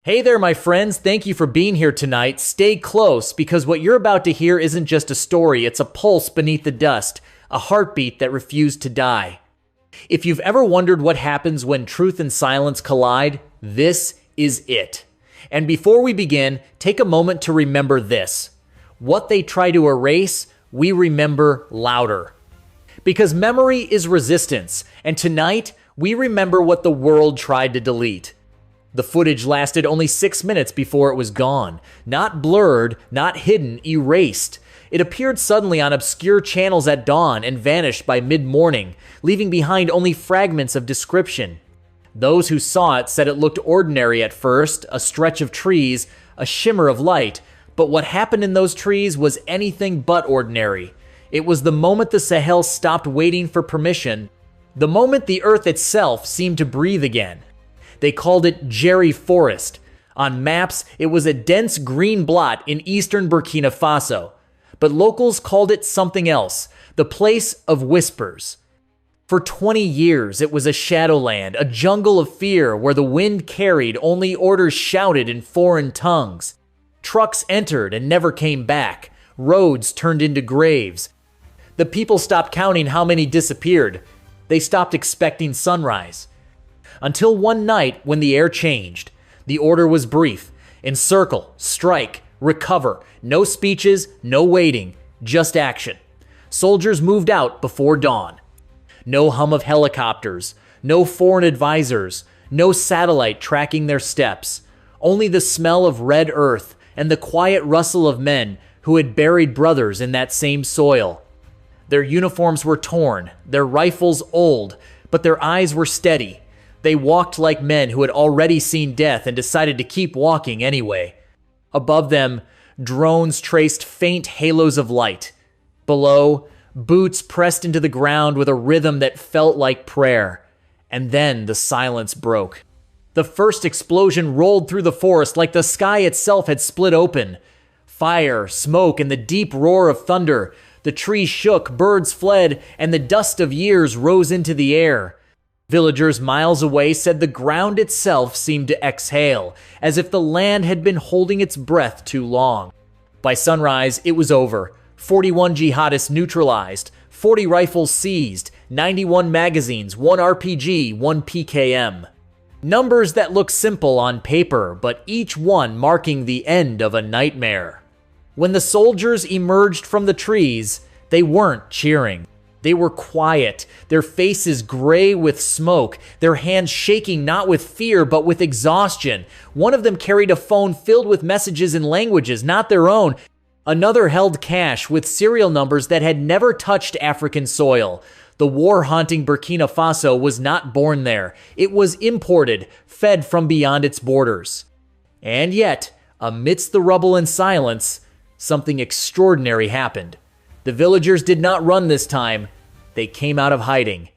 Hey there, my friends. Thank you for being here tonight. Stay close because what you're about to hear isn't just a story, it's a pulse beneath the dust, a heartbeat that refused to die. If you've ever wondered what happens when truth and silence collide, this is it. And before we begin, take a moment to remember this. What they try to erase, we remember louder. Because memory is resistance, and tonight, we remember what the world tried to delete. The footage lasted only 6 minutes before it was gone. Not blurred, not hidden, erased. It appeared suddenly on obscure channels at dawn and vanished by mid-morning, leaving behind only fragments of description. Those who saw it said it looked ordinary at first, a stretch of trees, a shimmer of light, but what happened in those trees was anything but ordinary. It was the moment the Sahel stopped waiting for permission, the moment the earth itself seemed to breathe again. They called it Jerry Forest. On maps, it was a dense green blot in eastern Burkina Faso. But locals called it something else, the place of whispers. For 20 years, it was a shadowland, a jungle of fear where the wind carried only orders shouted in foreign tongues. Trucks entered and never came back. Roads turned into graves. The people stopped counting how many disappeared. They stopped expecting sunrise. Until one night when the air changed. The order was brief. Encircle, strike, recover. No speeches, no waiting, just action. Soldiers moved out before dawn. No hum of helicopters, no foreign advisors, no satellite tracking their steps. Only the smell of red earth and the quiet rustle of men who had buried brothers in that same soil. Their uniforms were torn, their rifles old, but their eyes were steady. They walked like men who had already seen death and decided to keep walking anyway. Above them, drones traced faint halos of light. Below, boots pressed into the ground with a rhythm that felt like prayer. And then the silence broke. The first explosion rolled through the forest like the sky itself had split open. Fire, smoke, and the deep roar of thunder. The trees shook, birds fled, and the dust of years rose into the air. Villagers miles away said the ground itself seemed to exhale, as if the land had been holding its breath too long. By sunrise, it was over. 41 jihadists neutralized, 40 rifles seized, 91 magazines, 1 RPG, 1 PKM. Numbers that look simple on paper, but each one marking the end of a nightmare. When the soldiers emerged from the trees, they weren't cheering. They were quiet, their faces gray with smoke, their hands shaking not with fear but with exhaustion. One of them carried a phone filled with messages in languages not their own. Another held cash with serial numbers that had never touched African soil. The war-haunting Burkina Faso was not born there. It was imported, fed from beyond its borders. And yet, amidst the rubble and silence, something extraordinary happened. The villagers did not run this time. They came out of hiding.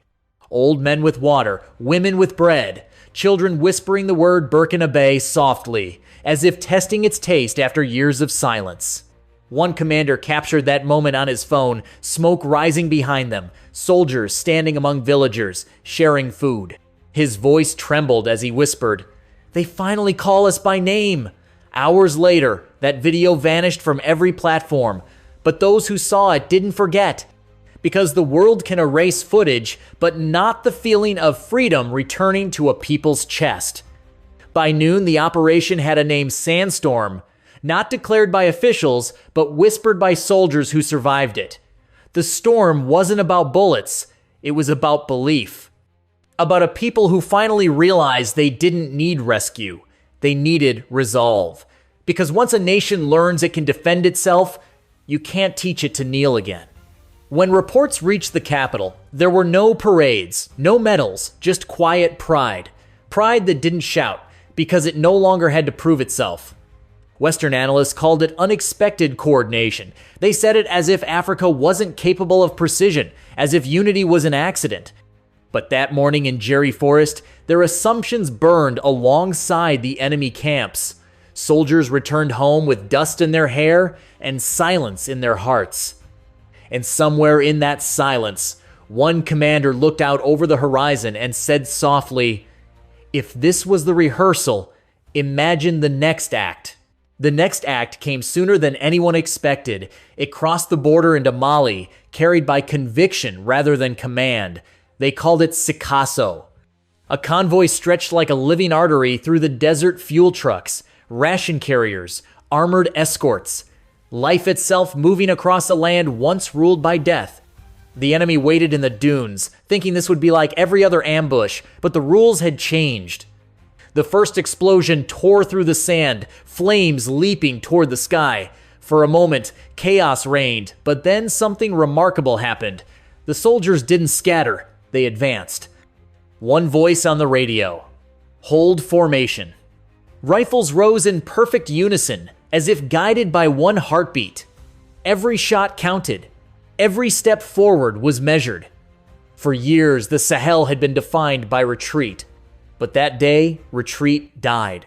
Old men with water, women with bread, children whispering the word Burkina softly, as if testing its taste after years of silence. One commander captured that moment on his phone, smoke rising behind them, soldiers standing among villagers, sharing food. His voice trembled as he whispered, "They finally call us by name." Hours later, that video vanished from every platform. But those who saw it didn't forget, because the world can erase footage, but not the feeling of freedom returning to a people's chest. By noon, the operation had a name: Sandstorm, not declared by officials, but whispered by soldiers who survived it. The storm wasn't about bullets, it was about belief. About a people who finally realized they didn't need rescue, they needed resolve. Because once a nation learns it can defend itself, you can't teach it to kneel again. When reports reached the capital, there were no parades, no medals, just quiet pride. Pride that didn't shout, because it no longer had to prove itself. Western analysts called it unexpected coordination. They said it as if Africa wasn't capable of precision, as if unity was an accident. But that morning in Jerry Forest, their assumptions burned alongside the enemy camps. Soldiers returned home with dust in their hair and silence in their hearts. And somewhere in that silence, one commander looked out over the horizon and said softly, "If this was the rehearsal, Imagine the next act. The next act came sooner than anyone expected. It crossed the border into Mali, carried by conviction rather than command. They called it Sikasso. A convoy stretched like a living artery through the desert fuel trucks, ration carriers, armored escorts. Life itself moving across a land once ruled by death. The enemy waited in the dunes, thinking this would be like every other ambush, but the rules had changed. The first explosion tore through the sand, flames leaping toward the sky. For a moment, chaos reigned, but then something remarkable happened. The soldiers didn't scatter, they advanced. One voice on the radio. Hold formation. Rifles rose in perfect unison, as if guided by one heartbeat. Every shot counted. Every step forward was measured. For years, the Sahel had been defined by retreat. But that day, retreat died.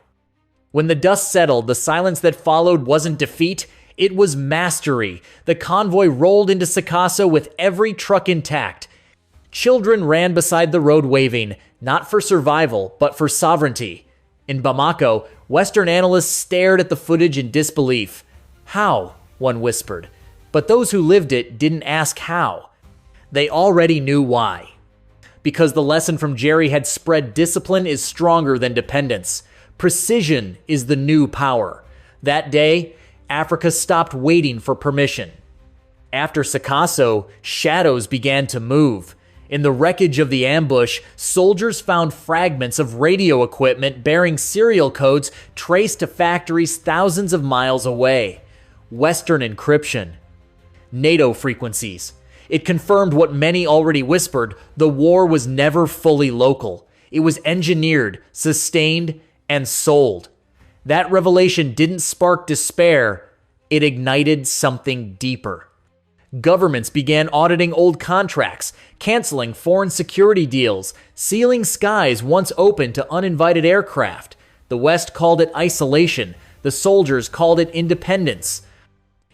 When the dust settled, the silence that followed wasn't defeat, it was mastery. The convoy rolled into Sikasso with every truck intact. Children ran beside the road waving, not for survival, but for sovereignty. In Bamako, Western analysts stared at the footage in disbelief. How? One whispered. But those who lived it didn't ask how. They already knew why. Because the lesson from Jerry had spread, discipline is stronger than dependence. Precision is the new power. That day, Africa stopped waiting for permission. After Sikasso, shadows began to move. In the wreckage of the ambush, soldiers found fragments of radio equipment bearing serial codes traced to factories thousands of miles away. Western encryption. NATO frequencies. It confirmed what many already whispered: the war was never fully local. It was engineered, sustained, and sold. That revelation didn't spark despair, it ignited something deeper. Governments began auditing old contracts, canceling foreign security deals, sealing skies once open to uninvited aircraft. The West called it isolation, the soldiers called it independence.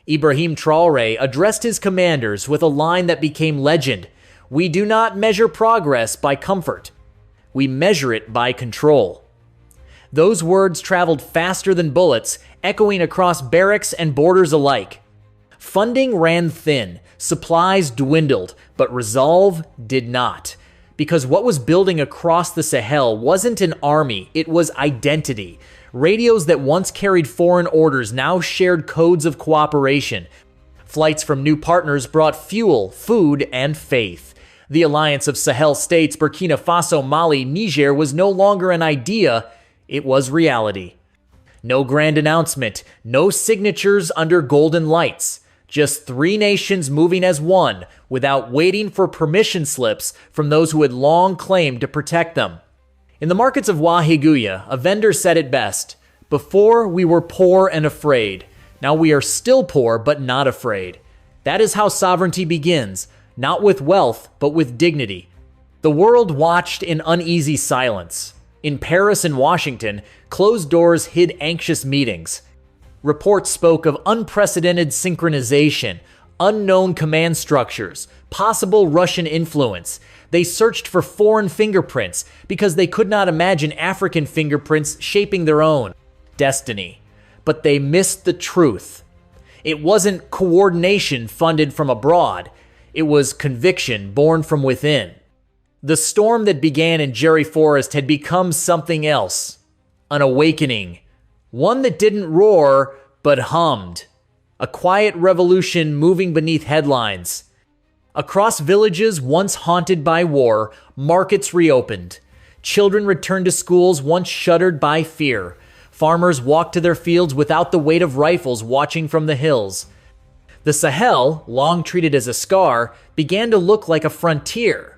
Ibrahim Traoré addressed his commanders with a line that became legend: "We do not measure progress by comfort. We measure it by control." Those words traveled faster than bullets, echoing across barracks and borders alike. Funding ran thin, supplies dwindled, but resolve did not. Because what was building across the Sahel wasn't an army, it was identity. Radios that once carried foreign orders now shared codes of cooperation. Flights from new partners brought fuel, food, and faith. The Alliance of Sahel States, Burkina Faso, Mali, Niger was no longer an idea, it was reality. No grand announcement, no signatures under golden lights. Just 3 nations moving as one, without waiting for permission slips from those who had long claimed to protect them. In the markets of Wahiguya, a vendor said it best: "Before we were poor and afraid. Now we are still poor but not afraid." That is how sovereignty begins, not with wealth but with dignity. The world watched in uneasy silence. In Paris and Washington, closed doors hid anxious meetings. Reports spoke of unprecedented synchronization, unknown command structures, possible Russian influence. They searched for foreign fingerprints because they could not imagine African fingerprints shaping their own destiny. But they missed the truth. It wasn't coordination funded from abroad. It was conviction born from within. The storm that began in Jerry Forest had become something else. An awakening. One that didn't roar, but hummed. A quiet revolution moving beneath headlines. Across villages once haunted by war, markets reopened. Children returned to schools once shuttered by fear. Farmers walked to their fields without the weight of rifles watching from the hills. The Sahel, long treated as a scar, began to look like a frontier.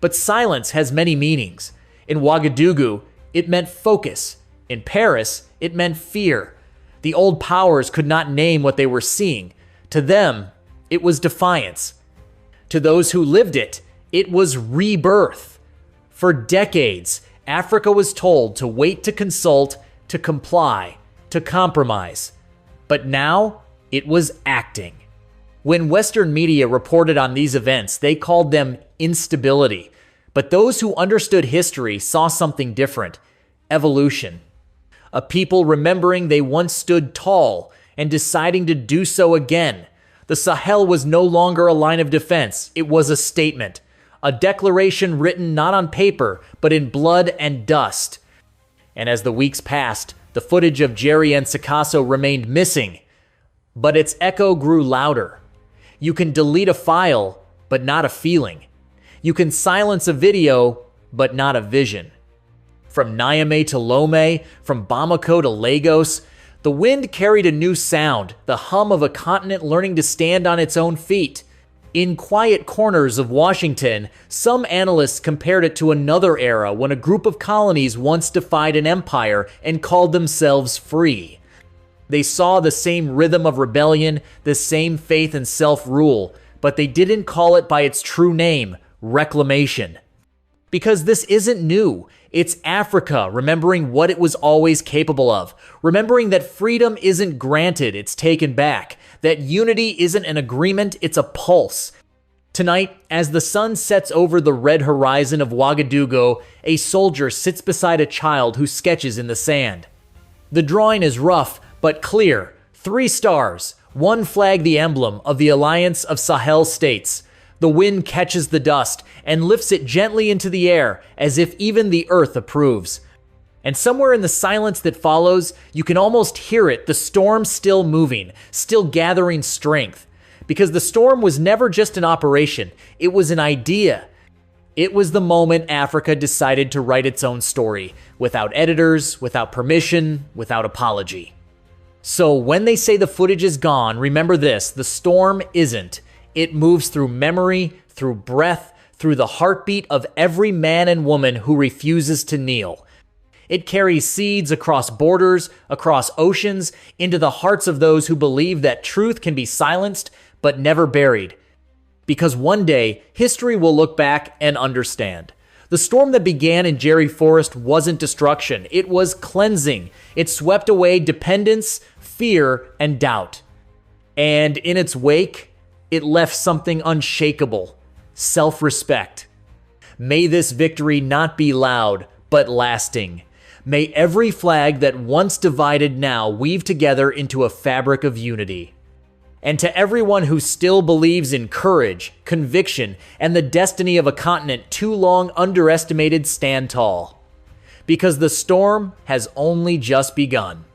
But silence has many meanings. In Ouagadougou, it meant focus. In Paris, it meant fear. The old powers could not name what they were seeing. To them, it was defiance. To those who lived it, it was rebirth. For decades, Africa was told to wait, to consult, to comply, to compromise. But now, it was acting. When Western media reported on these events, they called them instability. But those who understood history saw something different: evolution. a people remembering they once stood tall and deciding to do so again. The Sahel was no longer a line of defense, it was a statement, a declaration written not on paper, but in blood and dust. And as the weeks passed, the footage of Jerry and Sikasso remained missing, but its echo grew louder. You can delete a file, but not a feeling. You can silence a video, but not a vision. From Niamey to Lomé, from Bamako to Lagos, the wind carried a new sound, the hum of a continent learning to stand on its own feet. In quiet corners of Washington, some analysts compared it to another era when a group of colonies once defied an empire and called themselves free. They saw the same rhythm of rebellion, the same faith in self-rule, but they didn't call it by its true name, reclamation. Because this isn't new. It's Africa remembering what it was always capable of, remembering that freedom isn't granted, it's taken back, that unity isn't an agreement, it's a pulse. Tonight, as the sun sets over the red horizon of Ouagadougou, a soldier sits beside a child who sketches in the sand. The drawing is rough, but clear. 3 stars, one flag the emblem of the Alliance of Sahel States. The wind catches the dust and lifts it gently into the air as if even the earth approves. And somewhere in the silence that follows, you can almost hear it, the storm still moving, still gathering strength. Because the storm was never just an operation, it was an idea. It was the moment Africa decided to write its own story, without editors, without permission, without apology. So when they say the footage is gone, remember this, the storm isn't. It moves through memory, through breath, through the heartbeat of every man and woman who refuses to kneel. It carries seeds across borders, across oceans, into the hearts of those who believe that truth can be silenced but never buried. Because one day, history will look back and understand. The storm that began in Jerry Forest wasn't destruction, it was cleansing. It swept away dependence, fear, and doubt. And in its wake, it left something unshakable, self-respect. May this victory not be loud, but lasting. May every flag that once divided now weave together into a fabric of unity. And to everyone who still believes in courage, conviction, and the destiny of a continent too long underestimated, stand tall. Because the storm has only just begun.